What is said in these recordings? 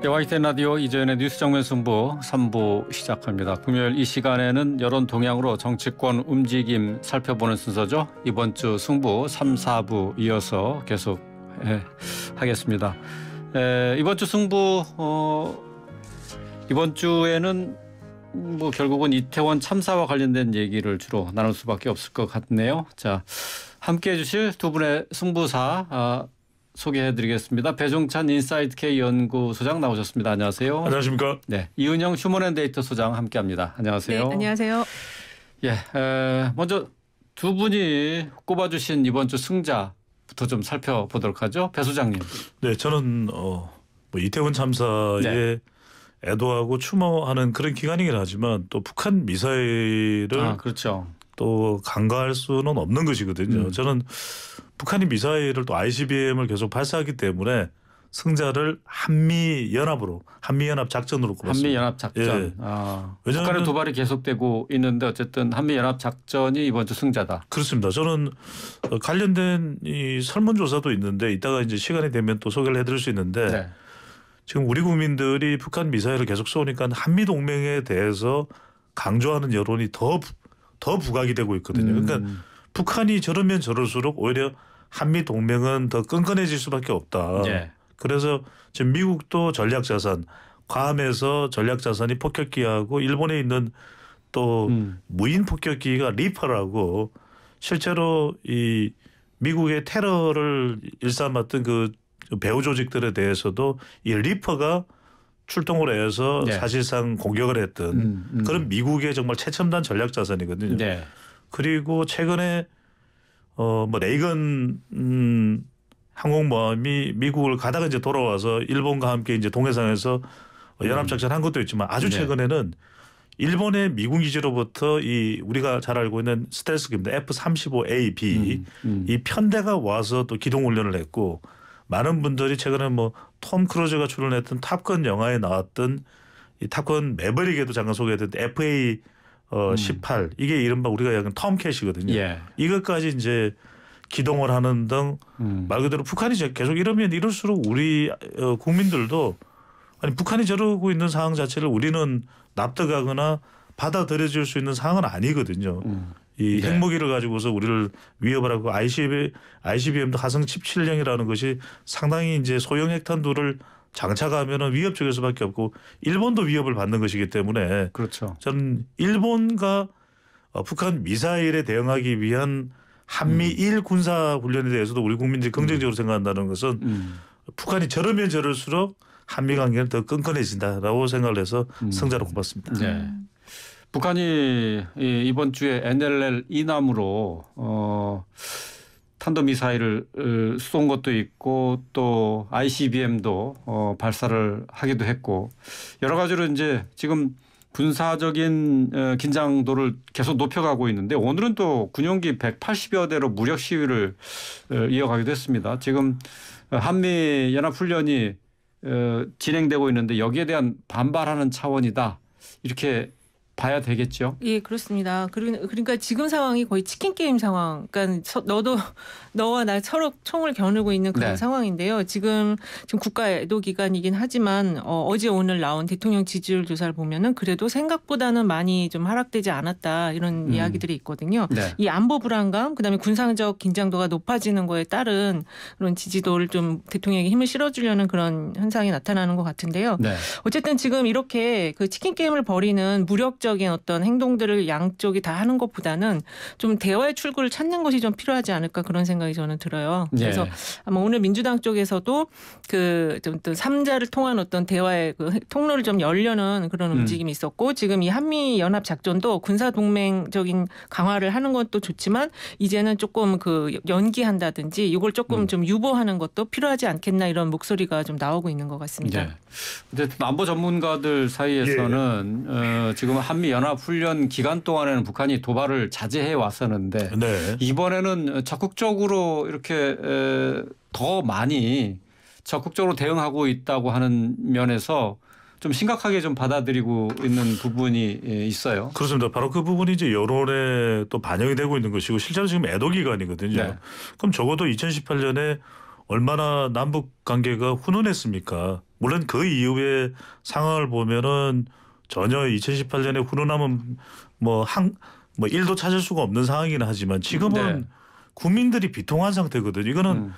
YTN 라디오 이재현의 뉴스 정면 승부 3부 시작합니다. 금요일 이 시간에는 여론 동향으로 정치권 움직임 살펴보는 순서죠. 이번 주 승부 3, 4부 이어서 계속 하겠습니다. 이번 주 승부 이번 주에는 결국은 이태원 참사와 관련된 얘기를 주로 나눌 수밖에 없을 것 같네요. 자, 함께해 주실 두 분의 승부사 소개해드리겠습니다. 배종찬 인사이트K 연구소장 나오셨습니다. 안녕하세요. 안녕하십니까. 네, 이은영 휴먼앤데이터 소장 함께합니다. 안녕하세요. 네, 안녕하세요. 먼저 두 분이 꼽아주신 이번 주 승자부터 좀 살펴보도록 하죠. 배 소장님. 네, 저는 이태원 참사에 애도하고 추모하는 그런 기간이긴 하지만 또 북한 미사일을 그렇죠. 또 간과할 수는 없는 것이거든요. 저는 북한이 미사일을 또 ICBM을 계속 발사하기 때문에 승자를 한미연합 작전으로 꼽았습니다. 한미연합 작전. 북한의 도발이 계속되고 있는데 어쨌든 한미연합 작전이 이번 주 승자다. 그렇습니다. 저는 관련된 이 설문조사도 있는데 이따가 이제 시간이 되면 또 소개를 해드릴 수 있는데 지금 우리 국민들이 북한 미사일을 계속 쏘니까 한미 동맹에 대해서 강조하는 여론이 더 부각이 되고 있거든요. 그러니까 북한이 저러면 저럴수록 오히려 한미 동맹은 더 끈끈해질 수밖에 없다. 그래서 지금 미국도 전략자산, 괌에서 전략자산이 폭격기하고 일본에 있는 또 무인 폭격기가 리퍼라고 실제로 이 미국의 테러를 일삼았던 그 배후 조직들에 대해서도 이 리퍼가 출동을 해서 사실상 공격을 했던 그런 미국의 정말 최첨단 전략자산이거든요. 그리고 최근에 레이건 항공모함이 미국을 가다가 이제 돌아와서 일본과 함께 이제 동해상에서 연합작전 한 것도 있지만 아주 최근에는 일본의 미군 기지로부터 이 우리가 잘 알고 있는 스텔스기입니다. F-35A/B 이 편대가 와서 또 기동 훈련을 했고 많은 분들이 최근에 톰 크루즈가 출연했던 탑건 영화에 나왔던 이 탑건 매버릭에도 잠깐 소개했던 FA-18 이게 이른바 우리가 약간 톰캣이거든요. 이것까지 이제 기동을 하는 등 말 그대로 북한이 계속 이러면 이럴수록 우리 국민들도 아니 북한이 저러고 있는 상황 자체를 우리는 납득하거나 받아들여질 수 있는 상황은 아니거든요. 이 핵무기를 가지고서 우리를 위협을 하고 ICBM도 화성 17형이라는 것이 상당히 이제 소형 핵탄두를 장착하면은 위협적일 수밖에 없고 일본도 위협을 받는 것이기 때문에 저는 일본과 북한 미사일에 대응하기 위한 한미일 군사 훈련에 대해서도 우리 국민들이 긍정적으로 생각한다는 것은 북한이 저러면 저럴수록 한미 관계는 더 끈끈해진다라고 생각을 해서 승자로 꼽았습니다. 북한이 이번 주에 NLL 이남으로 탄도미사일을 쏜 것도 있고 또 ICBM도 발사를 하기도 했고 여러 가지로 이제 지금 군사적인 긴장도를 계속 높여가고 있는데 오늘은 또 군용기 180여 대로 무력 시위를 이어가기도 했습니다. 지금 한미 연합훈련이 진행되고 있는데 여기에 대한 반발하는 차원이다. 이렇게 봐야 되겠죠. 예, 그렇습니다. 그러니까 지금 상황이 거의 치킨 게임 상황. 그러니까 너와 나 서로 총을 겨누고 있는 그런 상황인데요. 지금 국가 애도 기간이긴 하지만 어제 오늘 나온 대통령 지지율 조사를 보면은 그래도 생각보다는 많이 좀 하락되지 않았다 이런 이야기들이 있거든요. 이 안보 불안감, 그다음에 군사적 긴장도가 높아지는 거에 따른 그런 지지도를 좀 대통령에게 힘을 실어주려는 그런 현상이 나타나는 것 같은데요. 어쨌든 지금 이렇게 그 치킨 게임을 벌이는 무력적인 어떤 행동들을 양쪽이 다 하는 것보다는 좀 대화의 출구를 찾는 것이 좀 필요하지 않을까 그런 생각이 저는 들어요. 그래서 아마 오늘 민주당 쪽에서도 그 좀 또 3자를 통한 어떤 대화의 그 통로를 좀 열려는 그런 움직임이 있었고 지금 이 한미 연합 작전도 군사 동맹적인 강화를 하는 것도 좋지만 이제는 조금 그 연기한다든지 이걸 조금 좀 유보하는 것도 필요하지 않겠나 이런 목소리가 좀 나오고 있는 것 같습니다. 근데 안보 전문가들 사이에서는 지금 한미 연합 훈련 기간 동안에는 북한이 도발을 자제해 왔었는데 이번에는 적극적으로 이렇게 더 많이 적극적으로 대응하고 있다고 하는 면에서 좀 심각하게 좀 받아들이고 있는 부분이 있어요. 그렇습니다. 바로 그 부분이 이제 여론에 또 반영이 되고 있는 것이고 실제로 지금 애도 기간이거든요. 그럼 적어도 2018년에 얼마나 남북 관계가 훈훈했습니까? 물론 그 이후의 상황을 보면은 전혀 2018년에 훈훈함은 뭐 1도 찾을 수가 없는 상황이긴 하지만 지금은 네. 국민들이 비통한 상태거든요. 이거는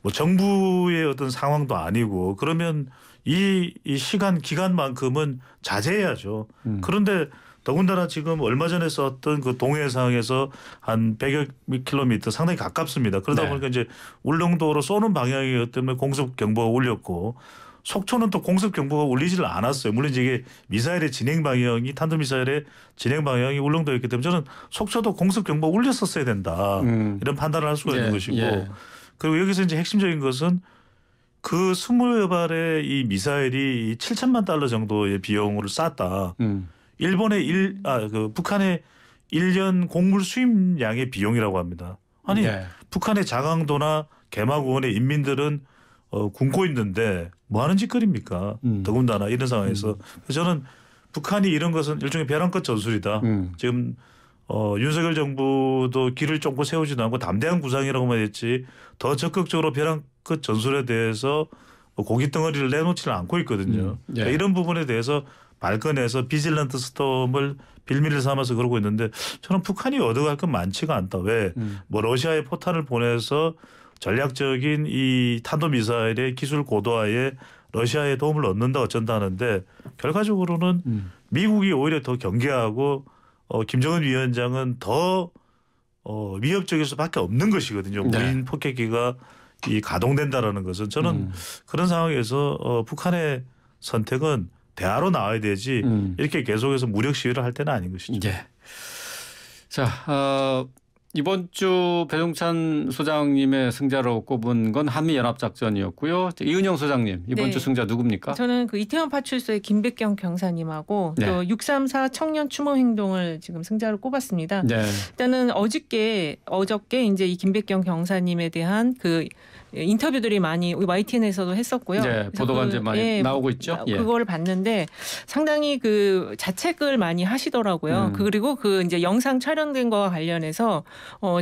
뭐 정부의 어떤 상황도 아니고 그러면 이 시간 기간만큼은 자제해야죠. 그런데 더군다나 지금 얼마 전에 썼던 그 동해상에서 한 100여 킬로미터 상당히 가깝습니다. 그러다 네. 보니까 이제 울릉도로 쏘는 방향이기 때문에 공습 경보가 울렸고 속초는 또 공습 경보가 울리지를 않았어요. 물론 이게 미사일의 진행 방향이 탄도미사일의 진행 방향이 울릉도였기 때문에 저는 속초도 공습 경보 울렸었어야 된다. 이런 판단을 할 수가 있는 것이고 그리고 여기서 이제 핵심적인 것은 그 20여 발의 이 미사일이 7천만 달러 정도의 비용을 쌌다. 일본의 북한의 1년 곡물 수입량의 비용이라고 합니다. 아니 북한의 자강도나 개마고원의 인민들은 굶고 있는데 뭐 하는 짓거리입니까? 더군다나 이런 상황에서. 그래서 저는 북한이 이런 것은 일종의 벼랑끝 전술이다. 지금 윤석열 정부도 길을 쫓고 세우지도 않고 담대한 구상이라고만 했지 더 적극적으로 벼랑끝 전술에 대해서 고깃 덩어리를 내놓지는 않고 있거든요. 그러니까 이런 부분에 대해서 발끈해서 비질런트 스톰을 빌미를 삼아서 그러고 있는데 저는 북한이 얻어갈 건 많지가 않다. 왜? 뭐 러시아에 포탄을 보내서 전략적인 이 탄도미사일의 기술 고도화에 러시아의 도움을 얻는다 어쩐다 하는데 결과적으로는 미국이 오히려 더 경계하고 김정은 위원장은 더 위협적일 수밖에 없는 것이거든요. 무인 폭격기가 이 가동된다라는 것은 저는 그런 상황에서 북한의 선택은 대화로 나와야 되지 이렇게 계속해서 무력 시위를 할 때는 아닌 것이죠. 예. 자, 이번 주 배종찬 소장님의 승자로 꼽은 건 한미연합작전이었고요. 이은영 소장님 이번 주 승자 누굽니까? 저는 그 이태원 파출소의 김백경 경사님하고 또 634 청년 추모 행동을 지금 승자로 꼽았습니다. 일단은 어저께 이제 이 김백경 경사님에 대한 그 인터뷰들이 많이 YTN에서도 했었고요. 보도가 이제 많이 나오고 있죠. 그걸 봤는데 상당히 그 자책을 많이 하시더라고요. 그리고 그 이제 영상 촬영된 거와 관련해서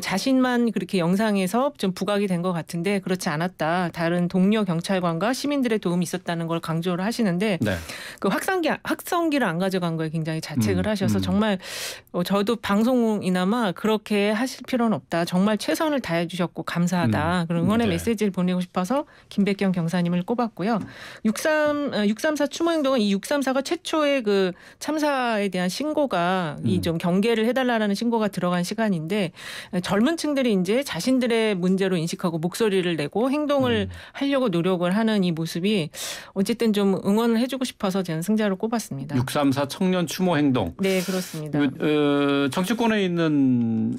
자신만 그렇게 영상에서 좀 부각이 된 것 같은데 그렇지 않았다. 다른 동료 경찰관과 시민들의 도움이 있었다는 걸 강조를 하시는데 그 확성기를 안 가져간 거에 굉장히 자책을 하셔서 정말 저도 방송이나마 그렇게 하실 필요는 없다. 정말 최선을 다해 주셨고 감사하다. 그런 응원의 메시지를 보내고 싶어서 김백경 경사님을 꼽았고요. 634 추모행동은 이 634가 최초의 그 참사에 대한 신고가 이 좀 경계를 해달라는 신고가 들어간 시간인데 젊은 층들이 이제 자신들의 문제로 인식하고 목소리를 내고 행동을 하려고 노력을 하는 이 모습이 어쨌든 좀 응원을 해주고 싶어서 저는 승자로 꼽았습니다. 634 청년 추모 행동. 네, 그렇습니다. 정치권에 있는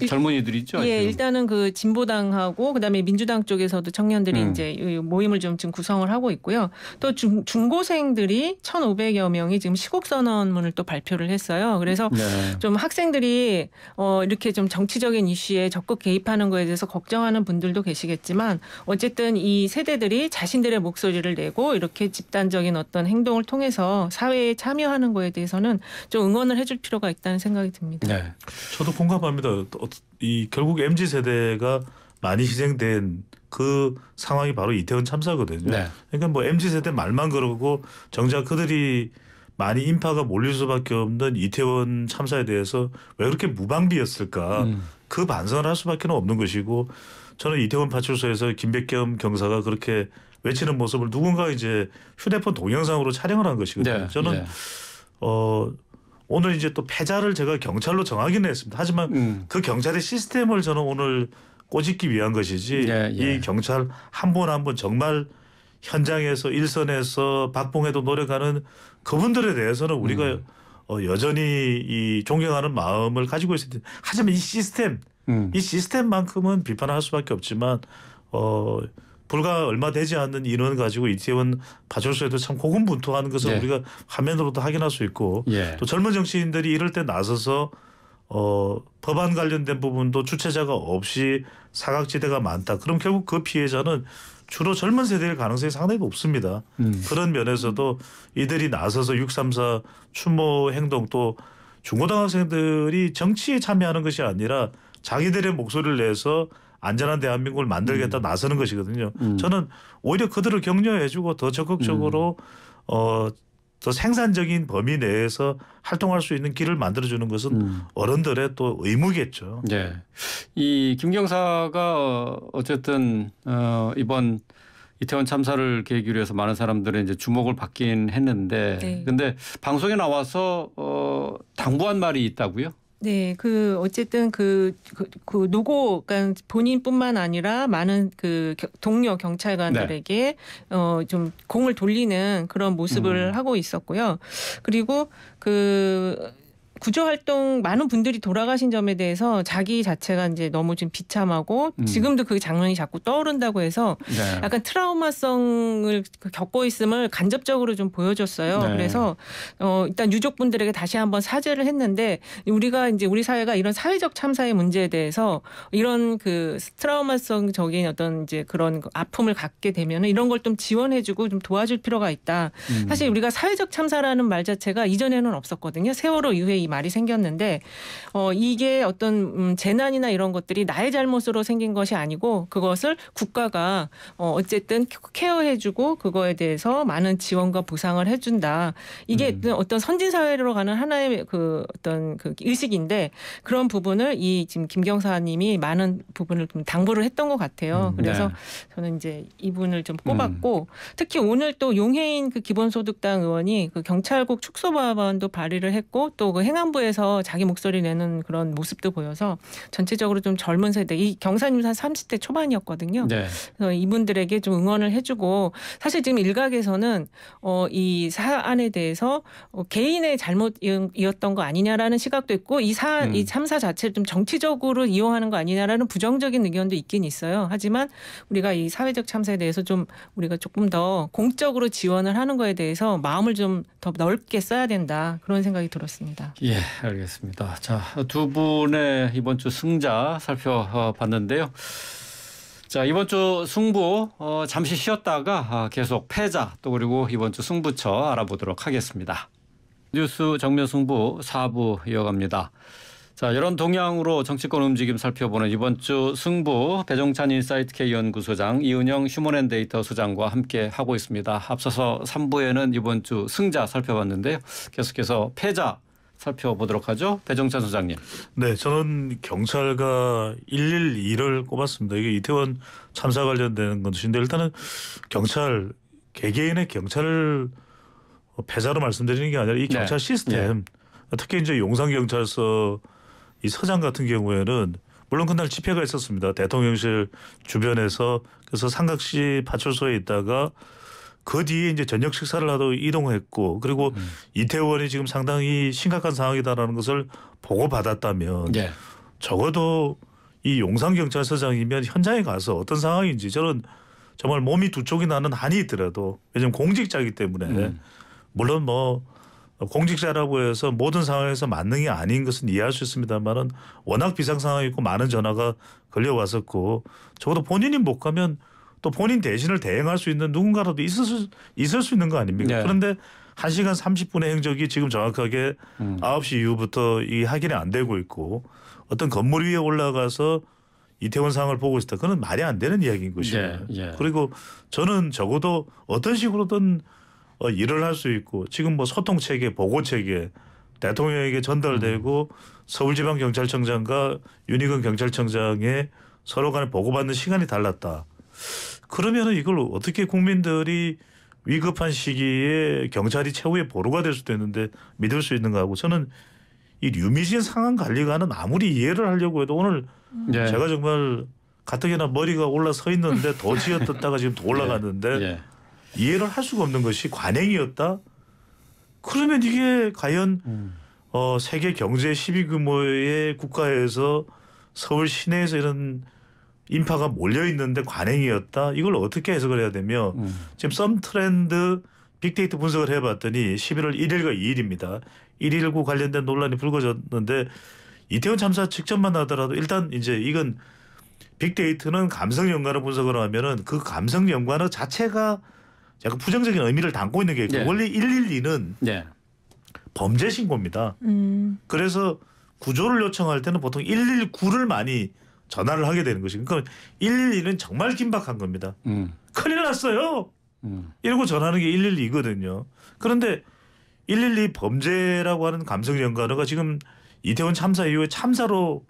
젊은이들이죠. 일단은 그 진보당하고 그다음에 민주당 쪽에서도 청년들이 이제 모임을 좀 지금 구성을 하고 있고요. 또 중고생들이 1,500여 명이 지금 시국 선언문을 또 발표를 했어요. 그래서 좀 학생들이 이렇게 좀 정치적인 이슈에 적극 개입하는 거에 대해서 걱정하는 분들도 계시겠지만 어쨌든 이 세대들이 자신들의 목소리를 내고 이렇게 집단적인 어떤 행동을 통해서 사회에 참여하는 거에 대해서는 좀 응원을 해줄 필요가 있다는 생각이 듭니다. 저도 공감합니다. 이 결국 MZ 세대가 많이 희생된 그 상황이 바로 이태원 참사거든요. 그러니까 뭐 MZ 세대 말만 그러고 정작 그들이 많이 인파가 몰릴 수밖에 없는 이태원 참사에 대해서 왜 그렇게 무방비였을까? 그 반성을 할 수밖에 없는 것이고 저는 이태원 파출소에서 김백겸 경사가 그렇게 외치는 모습을 누군가 이제 휴대폰 동영상으로 촬영을 한 것이거든요. 저는 오늘 이제 또 패자를 제가 경찰로 정하기는 했습니다. 하지만 그 경찰의 시스템을 저는 오늘 꼬집기 위한 것이지 이 경찰 한 분 한 분 정말 현장에서 일선에서 박봉에도 노력하는 그분들에 대해서는 우리가 여전히 이 존경하는 마음을 가지고 있을 텐데 하지만 이 시스템만큼은 비판할 수밖에 없지만 불과 얼마 되지 않는 인원 가지고 이태원 파출소에도 참 고군분투하는 것을 우리가 화면으로도 확인할 수 있고 또 젊은 정치인들이 이럴 때 나서서 법안 관련된 부분도 주체자가 없이 사각지대가 많다. 그럼 결국 그 피해자는 주로 젊은 세대일 가능성이 상당히 높습니다. 그런 면에서도 이들이 나서서 634 추모 행동 또 중고등학생들이 정치에 참여하는 것이 아니라 자기들의 목소리를 내서 안전한 대한민국을 만들겠다 나서는 것이거든요. 저는 오히려 그들을 격려해주고 더 적극적으로 더 생산적인 범위 내에서 활동할 수 있는 길을 만들어주는 것은 어른들의 또 의무겠죠. 네. 이 김경사가 어쨌든 이번 이태원 참사를 계기로 해서 많은 사람들의 이제 주목을 받긴 했는데, 네. 근데 방송에 나와서 당부한 말이 있다고요? 네, 어쨌든 노고, 그러니까 본인뿐만 아니라 많은 동료 경찰관들에게 좀 공을 돌리는 그런 모습을 하고 있었고요. 그리고 구조활동 많은 분들이 돌아가신 점에 대해서 자기 자체가 이제 너무 좀 비참하고 지금도 그 장면이 자꾸 떠오른다고 해서 네. 약간 트라우마성을 겪고 있음을 간접적으로 좀 보여줬어요. 네. 그래서 일단 유족분들에게 다시 한번 사죄를 했는데 우리가 이제 우리 사회가 이런 사회적 참사의 문제에 대해서 이런 트라우마성적인 어떤 이제 그런 아픔을 갖게 되면 이런 걸 좀 지원해주고 좀 도와줄 필요가 있다. 사실 우리가 사회적 참사라는 말 자체가 이전에는 없었거든요. 세월호 이후에 이 말이 생겼는데 이게 어떤 재난이나 이런 것들이 나의 잘못으로 생긴 것이 아니고 그것을 국가가 어쨌든 케어해주고 그거에 대해서 많은 지원과 보상을 해준다. 이게 어떤 선진 사회로 가는 하나의 어떤 의식인데 그런 부분을 이 지금 김경사님이 많은 부분을 좀 당부를 했던 것 같아요. 그래서 네. 저는 이제 이분을 좀 꼽았고 특히 오늘 또 용해인 기본소득당 의원이 경찰국 축소법안도 발의를 했고 또 행안부에서 자기 목소리 내는 그런 모습도 보여서 전체적으로 좀 젊은 세대, 이 경사님 한 30대 초반이었거든요. 네. 그래서 이분들에게 좀 응원을 해주고 사실 지금 일각에서는 이 사안에 대해서 개인의 잘못이었던 거 아니냐라는 시각도 있고 이 참사 자체를 좀 정치적으로 이용하는 거 아니냐라는 부정적인 의견도 있긴 있어요. 하지만 우리가 이 사회적 참사에 대해서 좀 우리가 조금 더 공적으로 지원을 하는 거에 대해서 마음을 좀 더 넓게 써야 된다. 그런 생각이 들었습니다. 예, 알겠습니다. 자, 두 분의 이번 주 승자 살펴봤는데요. 자, 이번 주 승부 잠시 쉬었다가 계속 패자 또 그리고 이번 주 승부처 알아보도록 하겠습니다. 뉴스 정면 승부 4부 이어갑니다. 자, 여론 동향으로 정치권 움직임 살펴보는 이번 주 승부 배종찬 인사이트 K연구소장 이은영 휴먼앤데이터 소장과 함께 하고 있습니다. 앞서서 3부에는 이번 주 승자 살펴봤는데요. 계속해서 패자 살펴보도록 하죠. 배종찬 소장님. 네, 저는 경찰가 112를 꼽았습니다. 이게 이태원 참사 관련된 것인데 일단은 경찰 개개인의 경찰을 패자로 말씀드리는 게 아니라 이 경찰 시스템 특히 이제 용산경찰서 이 서장 같은 경우에는 물론 그날 집회가 있었습니다. 대통령실 주변에서 그래서 삼각시 파출소에 있다가 그 뒤에 이제 저녁 식사를 하러 이동했고 그리고 이태원이 지금 상당히 심각한 상황이다라는 것을 보고받았다면 적어도 이 용산경찰서장이면 현장에 가서 어떤 상황인지 저는 정말 몸이 두 쪽이 나는 한이 있더라도 왜냐하면 공직자이기 때문에 물론 뭐 공직자라고 해서 모든 상황에서 만능이 아닌 것은 이해할 수 있습니다만은 워낙 비상 상황이고 많은 전화가 걸려왔었고 적어도 본인이 못 가면 또 본인 대신을 대행할 수 있는 누군가라도 있을 수 있는 거 아닙니까? 그런데 1시간 30분의 행적이 지금 정확하게 9시 이후부터 이 확인이 안 되고 있고 어떤 건물 위에 올라가서 이태원 상황을 보고 있다. 그건 말이 안 되는 이야기인 것이에요. 그리고 저는 적어도 어떤 식으로든 일을 할 수 있고 지금 뭐 소통체계 보고체계 대통령에게 전달되고 서울지방경찰청장과 윤희근 경찰청장의 서로 간에 보고받는 시간이 달랐다. 그러면 이걸 어떻게 국민들이 위급한 시기에 경찰이 최후의 보루가 될 수도 있는데 믿을 수 있는가 하고 저는 이 류미진 상황관리관은 아무리 이해를 하려고 해도 오늘 제가 정말 가뜩이나 머리가 올라서 있는데 더 쥐어뜯다가 지금 더 올라갔는데 이해를 할 수가 없는 것이 관행이었다? 그러면 이게 과연 세계 경제 10위 규모의 국가에서 서울 시내에서 이런 인파가 몰려있는데 관행이었다? 이걸 어떻게 해석을 해야 되며 지금 썸트렌드 빅데이터 분석을 해봤더니 11월 1일과 2일입니다. 119 관련된 논란이 불거졌는데 이태원 참사 직전만 하더라도 일단 이제 이건 빅데이터는 감성 연관을 분석을 하면은 그 감성 연관의 자체가 약간 부정적인 의미를 담고 있는 게 있고 원래 112는 범죄 신고입니다. 그래서 구조를 요청할 때는 보통 119를 많이 전화를 하게 되는 것이. 그러니까 112는 정말 긴박한 겁니다. 큰일 났어요. 이러고 전화하는 게 112거든요. 그런데 112 범죄라고 하는 감성 연관어가 지금 이태원 참사 이후에 참사로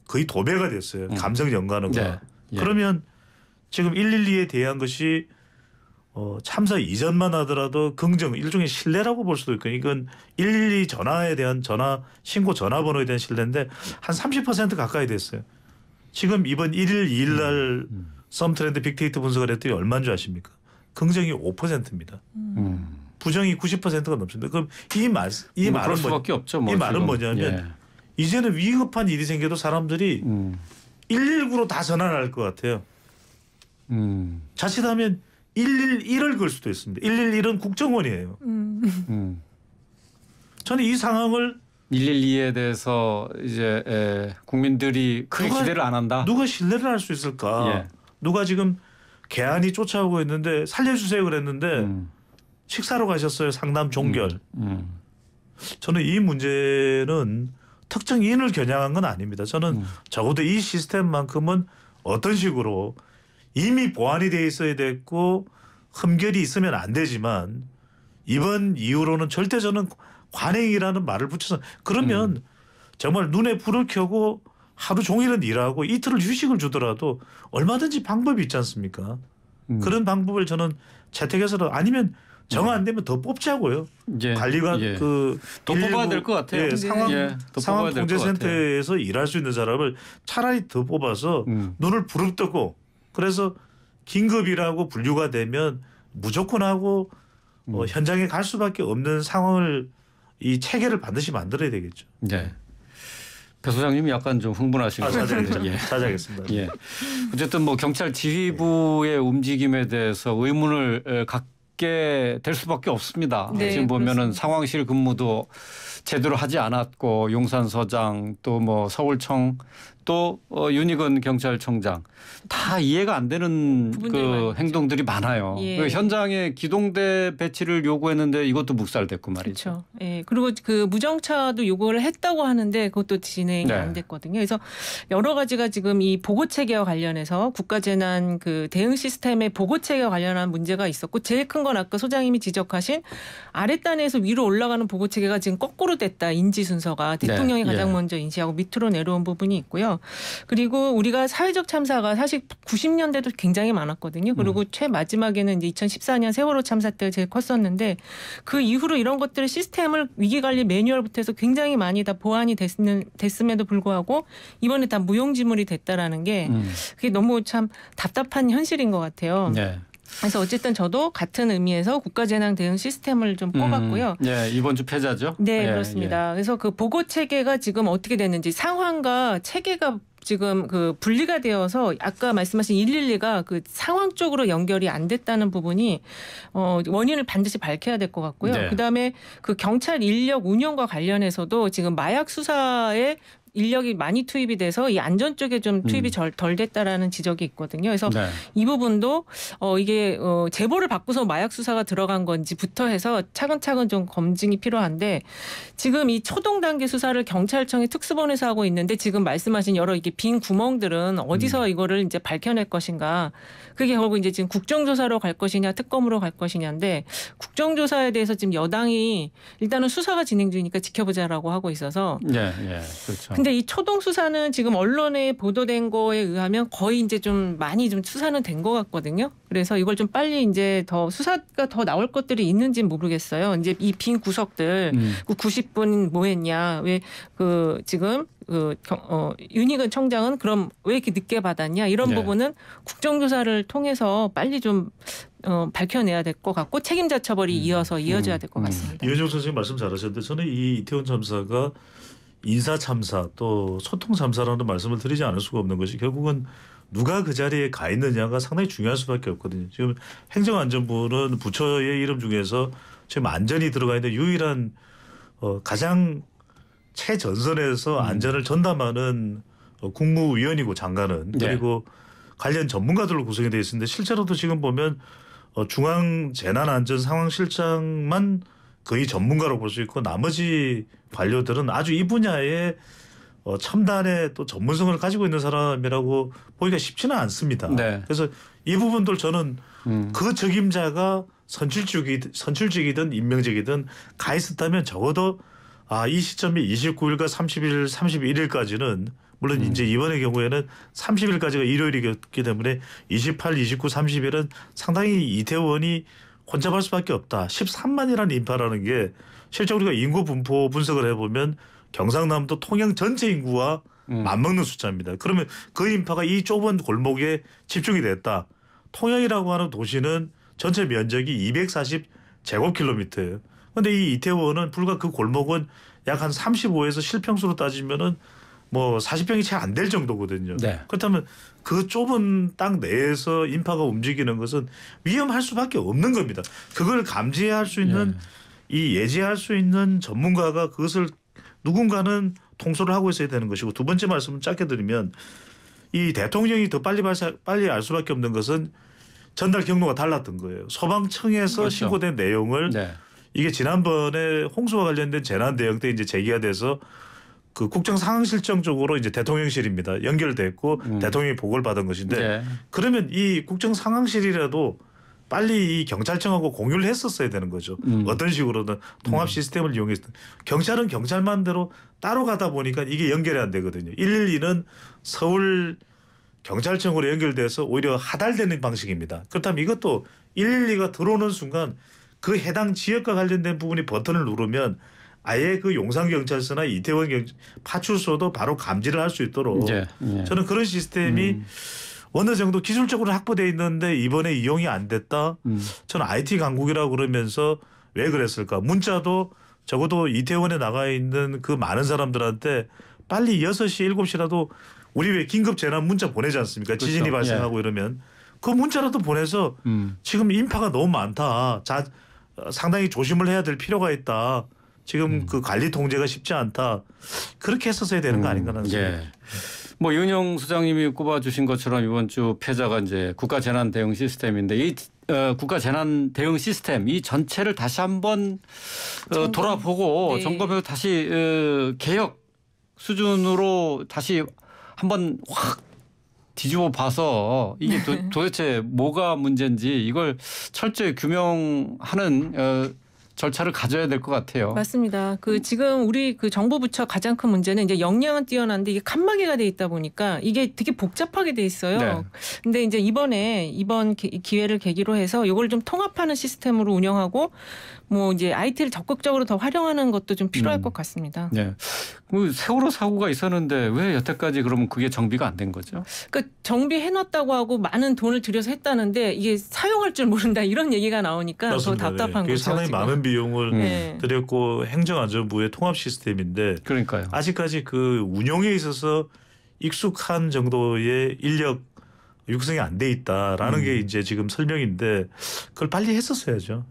거의 도배가 됐어요. 감성 연관어가. 네. 예. 그러면 지금 112에 대한 것이 참사 이전만 하더라도 긍정 일종의 신뢰라고 볼 수도 있고 이건 112 전화에 대한 신고 전화번호에 대한 신뢰인데 한 30% 가까이 됐어요. 지금 이번 1일 2일 날 썸트렌드 빅데이터 분석을 했더니 얼마인 줄 아십니까? 긍정이 5%입니다. 부정이 90%가 넘습니다. 그럼 이 말은 수밖에 없죠. 이 말은 뭐냐면 이제는 위급한 일이 생겨도 사람들이 119로 다 전화를 할 것 같아요. 자칫하면 111을 걸 수도 있습니다. 111은 국정원이에요. 저는 이 상황을 112에 대해서 이제 국민들이 크게 기대를 안 한다. 누가 신뢰를 할 수 있을까? 누가 지금 개안이 쫓아오고 있는데 살려주세요 그랬는데 식사로 가셨어요. 상담 종결. 저는 이 문제는 특정인을 겨냥한 건 아닙니다. 저는 적어도 이 시스템만큼은 어떤 식으로 이미 보완이 돼 있어야 됐고 흠결이 있으면 안 되지만 이번 이후로는 절대 저는 관행이라는 말을 붙여서 그러면 정말 눈에 불을 켜고 하루 종일은 일하고 이틀을 휴식을 주더라도 얼마든지 방법이 있지 않습니까? 그런 방법을 저는 채택해서도 아니면 정 안 되면 더 뽑자고요. 관리관 더 뽑아야 될 것 같아요. 상황 통제센터에서 일할 수 있는 사람을 차라리 더 뽑아서 눈을 부릅뜨고 그래서 긴급이라고 분류가 되면 무조건 하고 현장에 갈 수밖에 없는 상황을 이 체계를 반드시 만들어야 되겠죠. 네. 배 소장님이 약간 좀 흥분하신 것 같아요. 자제하겠습니다. 예. 어쨌든 뭐 경찰 지휘부의 움직임에 대해서 의문을 갖게 될 수밖에 없습니다. 네, 지금 보면은 그렇습니다. 상황실 근무도 제대로 하지 않았고 용산서장 또 뭐 서울청 또 윤희건 경찰청장 다 이해가 안 되는 그 행동들이 많아요. 예. 그 현장에 기동대 배치를 요구했는데 이것도 묵살됐고 말이죠. 그렇죠. 예. 그리고 그 무정차도 요구를 했다고 하는데 그것도 진행이 네. 안 됐거든요. 그래서 여러 가지가 지금 이 보고 체계와 관련해서 국가재난 그 대응 시스템의 보고 체계와 관련한 문제가 있었고 제일 큰 건 아까 소장님이 지적하신 아랫단에서 위로 올라가는 보고 체계가 지금 거꾸로 됐다. 인지 순서가 대통령이 네. 가장 예. 먼저 인지하고 밑으로 내려온 부분이 있고요. 그리고 우리가 사회적 참사가 사실 90년대도 굉장히 많았거든요. 그리고 최마지막에는 이제 2014년 세월호 참사 때 제일 컸었는데 그 이후로 이런 것들을 시스템을 위기관리 매뉴얼부터 해서 굉장히 많이 다 보완이 됐음에도 불구하고 이번에 다 무용지물이 됐다라는 게 그게 너무 참 답답한 현실인 것 같아요. 네. 그래서 어쨌든 저도 같은 의미에서 국가재난 대응 시스템을 좀 뽑았고요. 네, 이번 주 패자죠. 네, 예, 그렇습니다. 그래서 그 보고 체계가 지금 어떻게 됐는지 상황과 체계가 지금 그 분리가 되어서 아까 말씀하신 112가 그 상황 쪽으로 연결이 안 됐다는 부분이 원인을 반드시 밝혀야 될 것 같고요. 네. 그다음에 그 경찰 인력 운영과 관련해서도 지금 마약 수사에 인력이 많이 투입이 돼서 이 안전 쪽에 좀 투입이 덜 됐다라는 지적이 있거든요. 그래서 네. 이 부분도 이게 제보를 받고서 마약 수사가 들어간 건지부터 해서 차근차근 좀 검증이 필요한데 지금 이 초동 단계 수사를 경찰청이 특수본에서 하고 있는데 지금 말씀하신 여러 이게 빈 구멍들은 어디서 이거를 이제 밝혀낼 것인가. 그게 결국 이제 지금 국정조사로 갈 것이냐 특검으로 갈 것이냐인데 국정조사에 대해서 지금 여당이 일단은 수사가 진행 중이니까 지켜보자라고 하고 있어서. 네, 예, 그렇죠. 근데 이 초동 수사는 지금 언론에 보도된 거에 의하면 거의 이제 좀 많이 좀 수사는 된 것 같거든요. 그래서 이걸 좀 빨리 이제 더 수사가 더 나올 것들이 있는지는 모르겠어요. 이제 이 빈 구석들 그 90분 뭐 했냐. 왜 그 지금 윤희근 청장은 그럼 왜 이렇게 늦게 받았냐. 이런 네. 부분은 국정조사를 통해서 빨리 좀 밝혀내야 될 것 같고 책임자 처벌이 이어져야 될 것 같습니다. 이현정 선생님 말씀 잘하셨는데 저는 이 이태원 참사가 인사 참사 또 소통 참사라는 말씀을 드리지 않을 수가 없는 것이 결국은 누가 그 자리에 가 있느냐가 상당히 중요할 수밖에 없거든요. 지금 행정안전부는 부처의 이름 중에서 지금 안전이 들어가 있는 유일한 가장 최전선에서 안전을 전담하는 국무위원이고 장관은 그리고 관련 전문가들로 구성이 되어 있는데 실제로도 지금 보면 중앙재난안전상황실장만 거의 전문가로 볼 수 있고 나머지 관료들은 아주 이 분야에 첨단의 또 전문성을 가지고 있는 사람이라고 보기가 쉽지는 않습니다. 네. 그래서 이 부분들 저는 그 적임자가 선출직이든 임명직이든 가 있었다면 적어도 이 시점에 29일과 30일, 31일까지는 물론 이제 이번의 경우에는 30일까지가 일요일이기 때문에 28, 29, 30일은 상당히 이태원이 혼잡할 수밖에 없다. 13만이라는 인파라는 게 실제 우리가 인구 분포 분석을 해보면 경상남도 통영 전체 인구와 맞먹는 숫자입니다. 그러면 그 인파가 이 좁은 골목에 집중이 됐다. 통영이라고 하는 도시는 전체 면적이 240제곱킬로미터예요. 그런데 이 이태원은 불과 그 골목은 약 한 35에서 실평수로 따지면은 뭐 40평이 채 안 될 정도거든요. 네. 그렇다면 그 좁은 땅 내에서 인파가 움직이는 것은 위험할 수밖에 없는 겁니다. 그걸 감지할 수 있는 이 예지할 수 있는 전문가가 그것을 누군가는 통솔을 하고 있어야 되는 것이고 두 번째 말씀은 짧게 드리면 이 대통령이 더 빨리 알 수밖에 없는 것은 전달 경로가 달랐던 거예요. 소방청에서 그렇죠. 신고된 내용을 이게 지난번에 홍수와 관련된 재난 대응 때 이제 제기가 돼서 그 국정상황실정 쪽으로 이제 대통령실입니다. 연결됐고 대통령이 보고를 받은 것인데 그러면 이 국정상황실이라도 빨리 이 경찰청하고 공유를 했었어야 되는 거죠. 어떤 식으로든 통합 시스템을 이용해서 경찰은 경찰만대로 따로 가다 보니까 이게 연결이 안 되거든요. 112는 서울 경찰청으로 연결돼서 오히려 하달되는 방식입니다. 그렇다면 이것도 112가 들어오는 순간 그 해당 지역과 관련된 부분이 버튼을 누르면 아예 그 용산경찰서나 이태원 파출소도 바로 감지를 할 수 있도록 저는 그런 시스템이 어느 정도 기술적으로 확보되어 있는데 이번에 이용이 안 됐다. 저는 IT 강국이라고 그러면서 왜 그랬을까. 문자도 적어도 이태원에 나가 있는 그 많은 사람들한테 빨리 6시 7시라도 우리 왜 긴급 재난 문자 보내지 않습니까. 그렇죠. 지진이 발생하고 이러면 그 문자라도 보내서 지금 인파가 너무 많다. 상당히 조심을 해야 될 필요가 있다. 지금 그 관리 통제가 쉽지 않다. 그렇게 했었어야 되는 거 아닌가라는 생각이. 뭐 이은영 소장님이 꼽아주신 것처럼 이번 주 패자가 이제 국가재난대응 시스템인데 이 국가재난대응 시스템 이 전체를 다시 한번 돌아보고 점검해서 다시 개혁 수준으로 다시 한번 확 뒤집어 봐서 이게 도대체 뭐가 문제인지 이걸 철저히 규명하는 절차를 가져야 될 것 같아요. 맞습니다. 지금 우리 정부 부처 가장 큰 문제는 이제 역량은 뛰어난데 이게 칸막이가 돼 있다 보니까 이게 되게 복잡하게 돼 있어요. 근데 이제 이번 기회를 계기로 해서 이걸 좀 통합하는 시스템으로 운영하고 뭐 이제 IT를 적극적으로 더 활용하는 것도 좀 필요할 것 같습니다. 세월호 사고가 있었는데 왜 여태까지 그러면 그게 정비가 안 된 거죠? 그러니까 정비해놨다고 하고 많은 돈을 들여서 했다는데 이게 사용할 줄 모른다 이런 얘기가 나오니까 맞습니다. 더 답답한 거죠. 상당히 지금. 많은 비용을 들였고 행정안전부의 통합 시스템인데 그러니까요. 아직까지 그 운용에 있어서 익숙한 정도의 인력 육성이 안 돼 있다라는 게 이제 지금 설명인데 그걸 빨리 했었어야죠.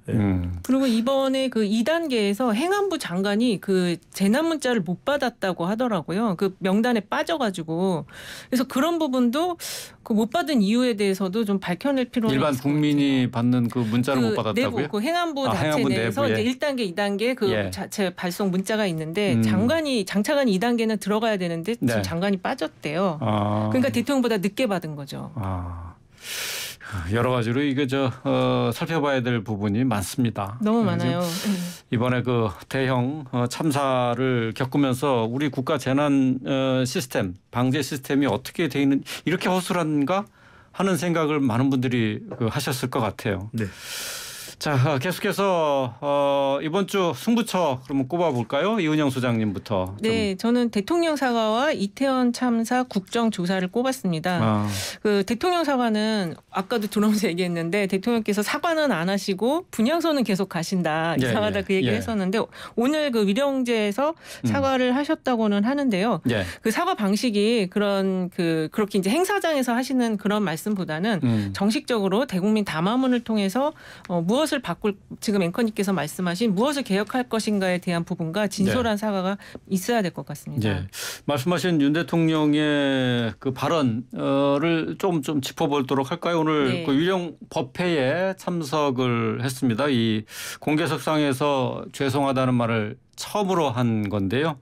그리고 이번에 그 2단계에서 행안부 장관이 그 재난 문자를 못 받았다고 하더라고요. 그 명단에 빠져가지고 그래서 그런 부분도 그 못 받은 이유에 대해서도 좀 밝혀낼 필요가 있을 것 같아요. 일반 국민이 받는 그 문자를 못 받았다고요? 내부, 그 행안부 자체 행안부 내에서 내부에. 이제 1단계, 2단계 그 자체 발송 문자가 있는데 장관이 2단계는 들어가야 되는데 지금 장관이 빠졌대요. 그러니까 대통령보다 늦게 받은 거죠. 여러 가지로 이게 살펴봐야 될 부분이 많습니다. 너무 많아요. 이번에 그 대형 참사를 겪으면서 우리 국가 재난 시스템, 방제 시스템이 어떻게 돼 있는 이렇게 허술한가 하는 생각을 많은 분들이 하셨을 것 같아요. 자, 계속해서 이번 주 승부처 그러면 꼽아볼까요? 이은영 소장님부터. 네, 저는 대통령 사과와 이태원 참사 국정조사를 꼽았습니다. 그 대통령 사과는 아까도 들어오면서 얘기했는데 대통령께서 사과는 안 하시고 분향소는 계속 가신다. 이상하다 그 얘기를 했었는데 오늘 그 위령제에서 사과를 하셨다고는 하는데요. 그 사과 방식이 그렇게 이제 행사장에서 하시는 그런 말씀보다는 정식적으로 대국민 담화문을 통해서 무엇을 바꿀 지금 앵커님께서 말씀하신 무엇을 개혁할 것인가에 대한 부분과 진솔한 사과가 있어야 될 것 같습니다. 말씀하신 윤 대통령의 그 발언을 좀 짚어보도록 할까요? 오늘 그 위령 법회에 참석을 했습니다. 이 공개석상에서 죄송하다는 말을 처음으로 한 건데요.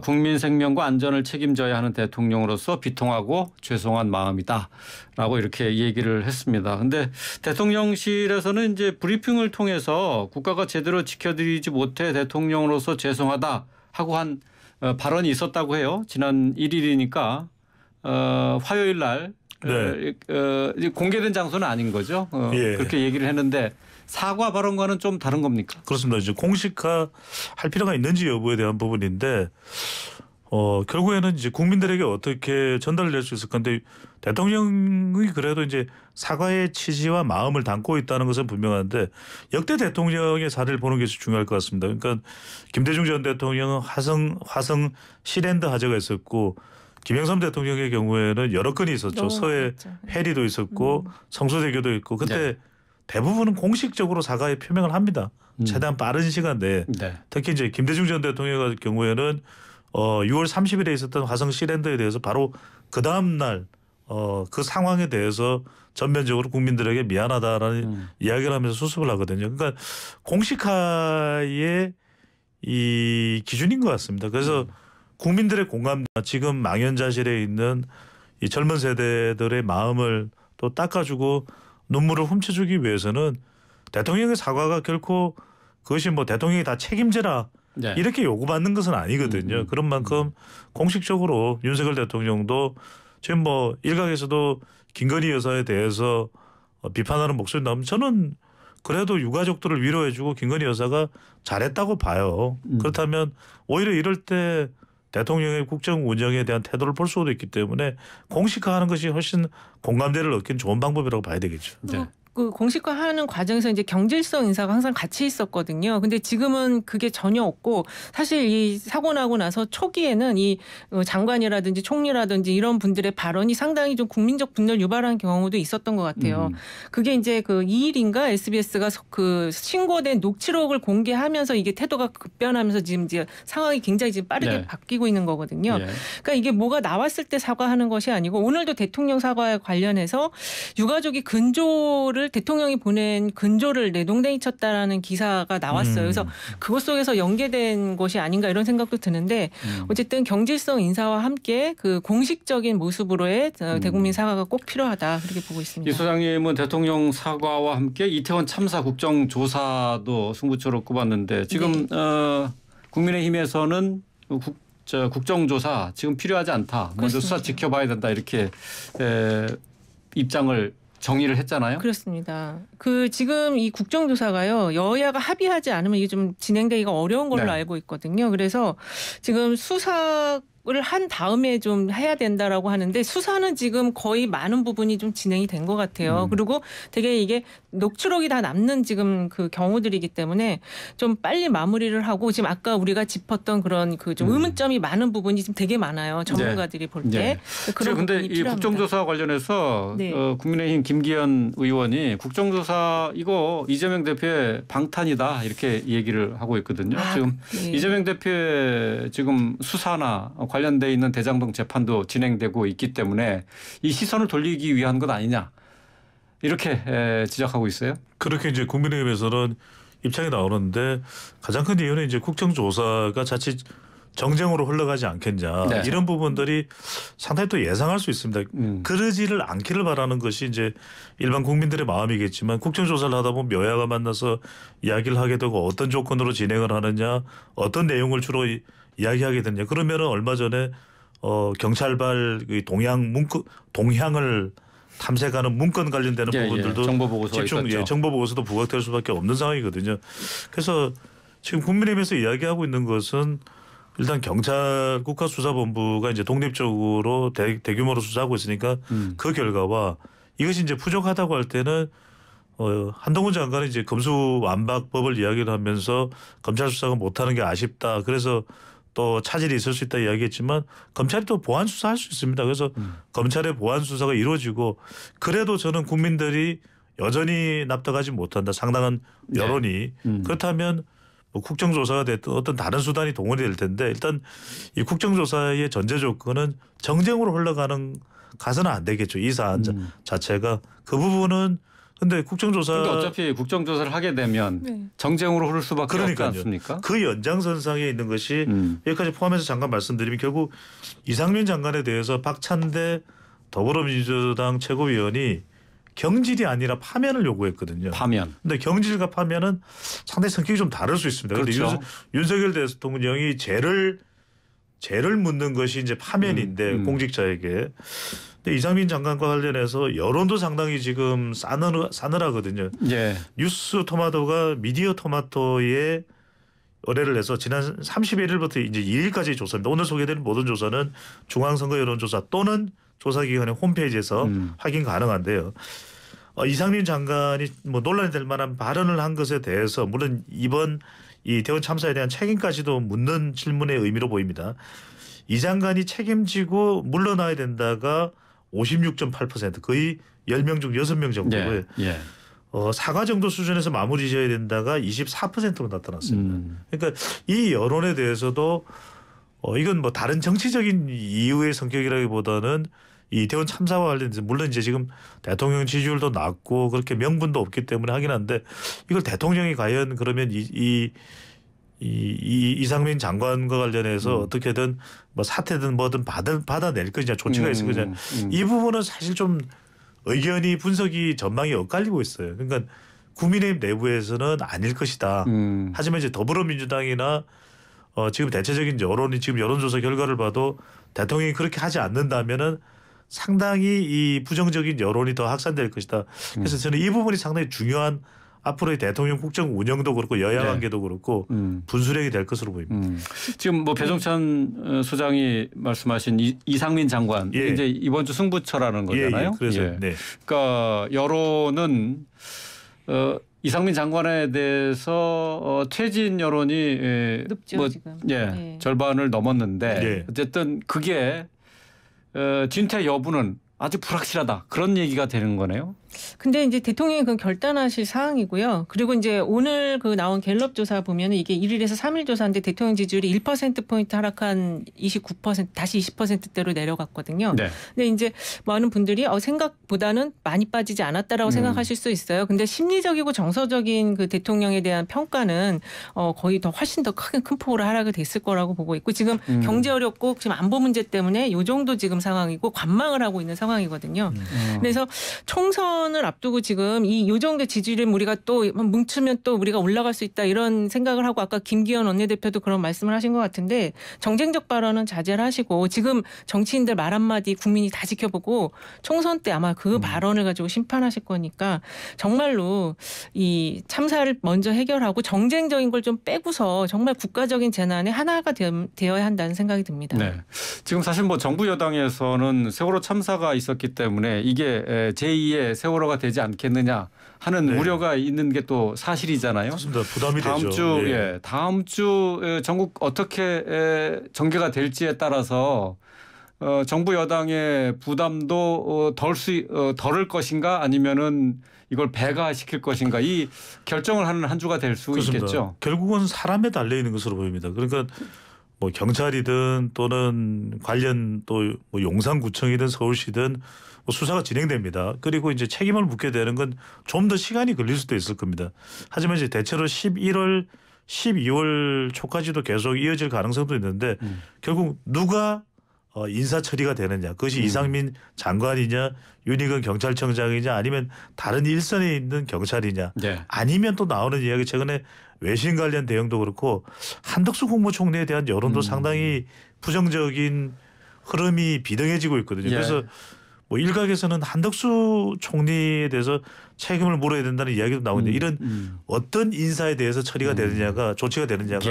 국민 생명과 안전을 책임져야 하는 대통령으로서 비통하고 죄송한 마음이다라고 이렇게 얘기를 했습니다. 그런데 대통령실에서는 이제 브리핑을 통해서 국가가 제대로 지켜드리지 못해 대통령으로서 죄송하다 하고 한 발언이 있었다고 해요. 지난 1일이니까 화요일 날 공개된 장소는 아닌 거죠. 예. 그렇게 얘기를 했는데 사과 발언과는 좀 다른 겁니까? 그렇습니다. 이제 공식화할 필요가 있는지 여부에 대한 부분인데 결국에는 이제 국민들에게 어떻게 전달될 수 있을 건데 대통령이 그래도 이제 사과의 취지와 마음을 담고 있다는 것은 분명한데 역대 대통령의 사례를 보는 것이 중요할 것 같습니다. 그러니까 김대중 전 대통령은 화성 시랜드 화재가 있었고 김영삼 대통령의 경우에는 여러 건이 있었죠. 서해 해리도 있었고 성수대교도 있고 그때 네. 대부분은 공식적으로 사과의 표명을 합니다. 최대한 빠른 시간 내에. 네. 특히 이제 김대중 전 대통령의 경우에는 6월 30일에 있었던 화성 시랜드에 대해서 바로 그 다음 날 그 상황에 대해서 전면적으로 국민들에게 미안하다라는 이야기를 하면서 수습을 하거든요. 그러니까 공식화의 이 기준인 것 같습니다. 그래서 국민들의 공감, 지금 망연자실에 있는 이 젊은 세대들의 마음을 또 닦아주고 눈물을 훔쳐주기 위해서는 대통령의 사과가 결코 그것이 뭐 대통령이 다 책임져라 네. 이렇게 요구받는 것은 아니거든요. 그런 만큼 공식적으로 윤석열 대통령도 지금 뭐 일각에서도 김건희 여사에 대해서 비판하는 목소리 나오면 저는 그래도 유가족들을 위로해주고 김건희 여사가 잘했다고 봐요. 그렇다면 오히려 이럴 때 대통령의 국정 운영에 대한 태도를 볼 수도 있기 때문에 공식화하는 것이 훨씬 공감대를 얻기는 좋은 방법이라고 봐야 되겠죠. 네. 그 공식화하는 과정에서 이제 경질성 인사가 항상 같이 있었거든요. 근데 지금은 그게 전혀 없고 사실 이 사고 나고 나서 초기에는 이 장관이라든지 총리라든지 이런 분들의 발언이 상당히 좀 국민적 분노를 유발한 경우도 있었던 것 같아요. 그게 이제 그 2일인가 SBS가 그 신고된 녹취록을 공개하면서 이게 태도가 급변하면서 지금 이제 상황이 굉장히 지금 빠르게 네. 바뀌고 있는 거거든요. 예. 그러니까 이게 뭐가 나왔을 때 사과하는 것이 아니고 오늘도 대통령 사과에 관련해서 유가족이 근조를 대통령이 보낸 근조를 내동댕이 쳤다라는 기사가 나왔어요. 그래서 그것 속에서 연계된 것이 아닌가 이런 생각도 드는데 어쨌든 경질성 인사와 함께 그 공식적인 모습으로의 대국민 사과가 꼭 필요하다 그렇게 보고 있습니다. 이 소장님은 대통령 사과와 함께 이태원 참사 국정조사도 승부처로 꼽았는데 지금 국민의힘에서는 국정조사 지금 필요하지 않다. 먼저 그렇습니다. 수사 지켜봐야 된다 이렇게 입장을 정의를 했잖아요. 그렇습니다. 그 지금 이 국정조사가요 여야가 합의하지 않으면 이게 좀 진행되기가 어려운 걸로 네. 알고 있거든요. 그래서 지금 수사를 한 다음에 좀 해야 된다라고 하는데 수사는 지금 거의 많은 부분이 좀 진행이 된 것 같아요. 그리고 되게 이게 녹취록이 다 남는 지금 그 경우들이기 때문에 좀 빨리 마무리를 하고 지금 아까 우리가 짚었던 그런 그 좀 의문점이 많은 부분이 지금 되게 많아요. 전문가들이 볼 때. 네. 그런 그런데 부분이 이 필요합니다. 국정조사 관련해서 네. 국민의힘 김기현 의원이 국정조사 이거 이재명 대표의 방탄이다 이렇게 얘기를 하고 있거든요. 지금 네. 이재명 대표의 지금 수사나 관련돼 있는 대장동 재판도 진행되고 있기 때문에 이 시선을 돌리기 위한 것 아니냐 이렇게 지적하고 있어요. 그렇게 이제 국민의힘에서는 입장이 나오는데 가장 큰 이유는 이제 국정조사가 자칫 정쟁으로 흘러가지 않겠냐 네. 이런 부분들이 상당히 또 예상할 수 있습니다. 그러지를 않기를 바라는 것이 이제 일반 국민들의 마음이겠지만 국정조사를 하다 보면 여야가 만나서 이야기를 하게 되고 어떤 조건으로 진행을 하느냐 어떤 내용을 주로 이야기하게 되느냐 그러면은 얼마 전에 경찰발 동향을 탐색하는 문건 관련되는 부분들도 정보보고서가 있었죠. 정보보고서도 부각될 수밖에 없는 상황이거든요. 그래서 지금 국민의힘에서 이야기하고 있는 것은 일단 경찰 국가수사본부가 이제 독립적으로 대규모로 수사하고 있으니까 그 결과와 이것이 이제 부족하다고 할 때는 한동훈 장관은 이제 검수완박법을 이야기를 하면서 검찰 수사가 못하는 게 아쉽다. 그래서 또 차질이 있을 수 있다 이야기했지만 검찰이 또 보안 수사할 수 있습니다. 그래서 검찰의 보안 수사가 이루어지고 그래도 저는 국민들이 여전히 납득하지 못한다. 상당한 여론이 그렇다면 뭐 국정조사가 됐든 어떤 다른 수단이 동원이 될 텐데 일단 이 국정조사의 전제 조건은 정쟁으로 흘러가는 가서는 안 되겠죠. 이 사안 자체가 그 부분은 근데 국정조사 근데 어차피 국정조사를 하게 되면 네. 정쟁으로 흐를 수밖에 그러니까요. 없지 않습니까? 그 연장선상에 있는 것이 여기까지 포함해서 잠깐 말씀드리면 결국 이상민 장관에 대해서 박찬대 더불어민주당 최고위원이 경질이 아니라 파면을 요구했거든요. 파면. 근데 경질과 파면은 상당히 성격이 좀 다를 수 있습니다. 그런데 그렇죠. 윤석열 대통령이 죄를 묻는 것이 이제 파면인데 공직자에게. 근데 이상민 장관과 관련해서 여론도 상당히 지금 싸늘하거든요. 예. 뉴스 토마토가 미디어 토마토에 의뢰를 해서 지난 31일부터 이제 2일까지 조사입니다. 오늘 소개되는 모든 조사는 중앙선거 여론조사 또는 조사기관의 홈페이지에서 확인 가능한데요. 이상민 장관이 뭐 논란이 될 만한 발언을 한 것에 대해서 물론 이번 이 대원 참사에 대한 책임까지도 묻는 질문의 의미로 보입니다. 이 장관이 책임지고 물러나야 된다가 56.8% 거의 10명 중 6명 정도고요. 예. 사과 정도 수준에서 마무리 지어야 된다가 24%로 나타났습니다. 그러니까 이 여론에 대해서도 이건 뭐 다른 정치적인 이유의 성격이라기보다는 이 대원 참사와 관련해서 물론 이제 지금 대통령 지지율도 낮고 그렇게 명분도 없기 때문에 하긴 한데 이걸 대통령이 과연 그러면 이상민 장관과 관련해서 어떻게든 뭐 사퇴든 뭐든 받아낼 것이냐 조치가 있을 것이냐 이 부분은 사실 좀 의견이 분석이 전망이 엇갈리고 있어요. 그러니까 국민의힘 내부에서는 아닐 것이다. 하지만 이제 더불어민주당이나 지금 대체적인 여론이 지금 여론조사 결과를 봐도 대통령이 그렇게 하지 않는다면은 상당히 이 부정적인 여론이 더 확산될 것이다. 그래서 저는 이 부분이 상당히 중요한 앞으로의 대통령 국정 운영도 그렇고 여야 관계도 그렇고 분수령이 될 것으로 보입니다. 지금 뭐 배종찬 소장이 말씀하신 이상민 장관 이제 이번 주 승부처라는 거잖아요. 그래서 네. 그러니까 여론은 이상민 장관에 대해서 퇴진 여론이 높죠, 뭐 지금. 절반을 넘었는데 어쨌든 그게 진퇴 여부는 아주 불확실하다. 그런 얘기가 되는 거네요. 근데 이제 대통령이 그건 결단하실 사항이고요. 그리고 이제 오늘 그 나온 갤럽 조사 보면은 이게 1일에서 3일 조사인데 대통령 지지율이 1%포인트 하락한 29% 다시 20%대로 내려갔거든요. 네. 근데 이제 많은 분들이 생각보다는 많이 빠지지 않았다라고 생각하실 수 있어요. 근데 심리적이고 정서적인 그 대통령에 대한 평가는 거의 더 훨씬 더 큰 폭으로 하락이 됐을 거라고 보고 있고 지금 경제 어렵고 지금 안보 문제 때문에 요 정도 지금 상황이고 관망을 하고 있는 상황이거든요. 그래서 총선을 앞두고 지금 요 정도 지지율을 우리가 또 뭉치면 또 우리가 올라갈 수 있다 이런 생각을 하고 아까 김기현 원내대표도 그런 말씀을 하신 것 같은데 정쟁적 발언은 자제를 하시고 지금 정치인들 말 한마디 국민이 다 지켜보고 총선 때 아마 그 발언을 가지고 심판하실 거니까 정말로 이 참사를 먼저 해결하고 정쟁적인 걸 좀 빼고서 정말 국가적인 재난에 하나가 되어야 한다는 생각이 듭니다. 네. 지금 사실 뭐 정부 여당에서는 세월호 참사가 있었기 때문에 이게 제2의 세월호가 되지 않겠느냐 하는 우려가 있는 게 또 사실이잖아요. 맞습니다. 부담이 다음 되죠. 주 다음 주 전국 어떻게 전개가 될지에 따라서 정부 여당의 부담도 덜을 것인가 아니면은 이걸 배가시킬 것인가 이 결정을 하는 한 주가 될 수 있겠죠. 결국은 사람에 달려 있는 것으로 보입니다. 그러니까 뭐 경찰이든 또는 관련 또 뭐 용산구청이든 서울시든 뭐 수사가 진행됩니다. 그리고 이제 책임을 묻게 되는 건 좀 더 시간이 걸릴 수도 있을 겁니다. 하지만 이제 대체로 11월, 12월 초까지도 계속 이어질 가능성도 있는데 결국 누가 인사 처리가 되느냐. 그것이 이상민 장관이냐 윤희근 경찰청장이냐 아니면 다른 일선에 있는 경찰이냐 아니면 또 나오는 이야기 최근에 외신 관련 대응도 그렇고 한덕수 국무총리에 대한 여론도 상당히 부정적인 흐름이 비등해지고 있거든요. 그래서 뭐 일각에서는 한덕수 총리에 대해서 책임을 물어야 된다는 이야기도 나오는데 이런 어떤 인사에 대해서 처리가 되느냐가 조치가 되느냐가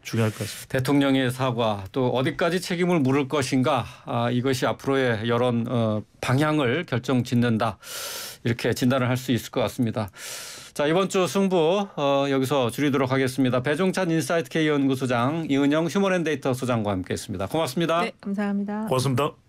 중요할 것 같습니다. 대통령의 사과 또 어디까지 책임을 물을 것인가 이것이 앞으로의 여론 방향을 결정짓는다 이렇게 진단을 할 수 있을 것 같습니다. 자 이번 주 승부 여기서 줄이도록 하겠습니다. 배종찬 인사이트 K연구소장 이은영 휴먼앤데이터 소장과 함께했습니다. 고맙습니다. 네, 감사합니다. 고맙습니다.